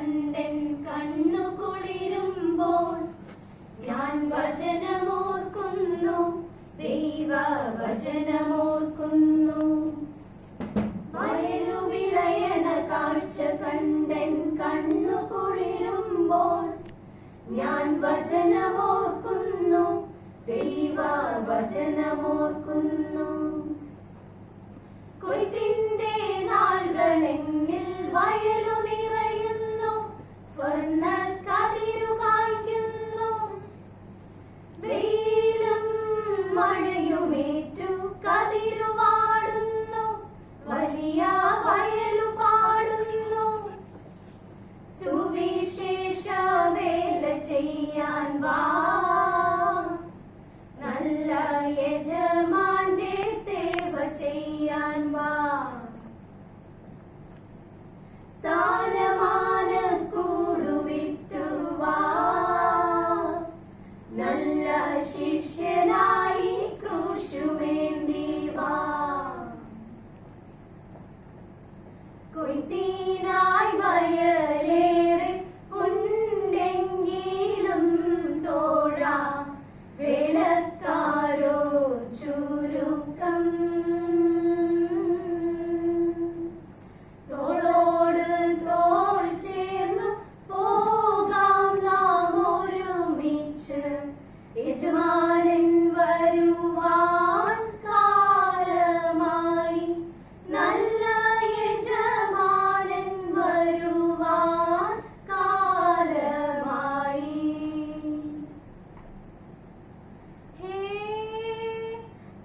Content കണ്ണു കുളിരുമ്പോൾ ഞാൻ വചനമോർക്കുന്നു, ദൈവ വചനമോർക്കുന്നു. വയലു വിളയണ കാഴ്ച കണ്ടെൻ കണ്ണു കുളിരുമ്പോൾ ഞാൻ വചനമോർക്കുന്നു, ദൈവ വചനമോർക്കുന്നു. കൊയ്ത്തിന്റെ നാളുകളെന്നിൽ വയലു നിറയുന്നു, സ്വർണ്ണ കതിരു കായ്ക്കുന്നു. വെയിലും മഴയുമേറ്റു കതിരു വാടുന്നു, വലിയ വയലു പാടുന്നു. സുവിശേഷ വേല ചെയ്യാൻ വാ, നല്ല യജമാന്റെ സേവ ചെയ്യാൻ വാ. സ്ഥാനമാന കൂടുവിട്ടു വാ, നല്ല ശിഷ്യനായി ക്രൂശുമേന്തി വാ. കൊയ്ത്തിനായി വയലേറെ ഉണ്ടെങ്കിലും തോഴാ, വേലക്കാരോ ചുരുക്കം. തോളോട് തോൾ ചേർന്നു പോകാം നാം ഒരുമിച്ച്, യജമാനൻ വരുവാൻ കാലമായി. നല്ല യജമാനൻ വരുവാൻ കാലമായി. ഹേ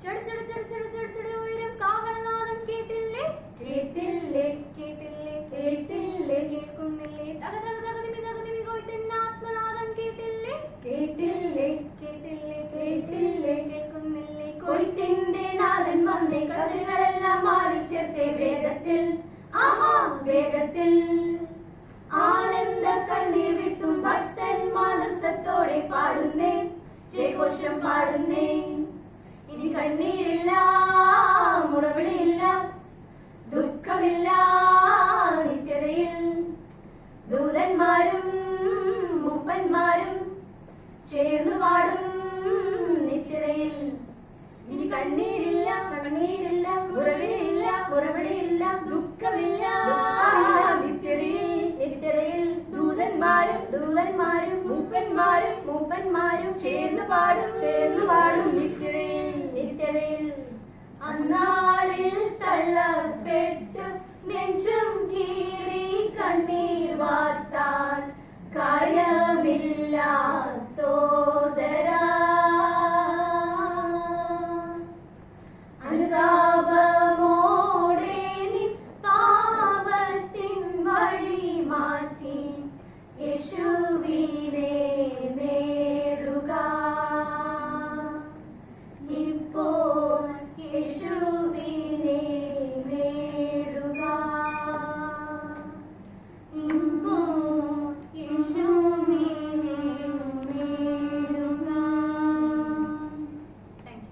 ചട ചട ചട ചട ചട ചട ഉയരം കാഹളനാദം കേട്ടില്ലേ? കേട്ടില്ലേ? കേട്ടില്ലേ? കേട്ടില്ലേ? കേൾക്കുന്നില്ലേ? തക തക തകതിമി തകതിമി കൊയ്ത്തിന്റെ ആത്മനാദം കേട്ടില്ലേ? കേട്ടില്ലേ? കേട്ടില്ലേ? കേട്ടില്ലേ? കേൾക്കുന്നില്ലേ? കൊയ്ത്തിന്റെ നാദൻ വന്നേ, കതിരുകളെല്ലാം മാറിച്ചേർത്തേ വേഗത്തിൽ, ആഹാ വേഗത്തിൽ. ആനന്ദ കണ്ണീർ വിട്ടും ഭക്തന്മാർ നൃത്തത്തോടെ പാടുന്നേ, ജയഘോഷം പാടുന്നേ. ഇനി കണ്ണീരില്ല, മുറവിളിയില്ല, ദുഃഖമില്ല നിത്യതയിൽ. ദൂതന്മാരും മൂപ്പന്മാരും ചേർന്നു പാടും നിത്യതയിൽ. ഇനി കണ്ണീരില്ല, കണ്ണീരില്ല, മുറവിളിയില്ല, മുറവിളിയില്ല, ദുഃഖമില്ല നിത്യതയിൽ, നിത്യതയിൽ. ദൂതന്മാരും മൂപ്പന്മാരും ചേർന്ന് പാടും നിത്യതയിൽ, നിത്യതയിൽ. അന്നാളിൽ തള്ളപ്പെട്ടു നെഞ്ചും കീറി കണ്ണീർ വാർത്താൽ കാര്യമില്ല സോദരാ. അനുതാപമോടെ നിൻ പാപത്തിൻ വഴി മാറ്റി യേശു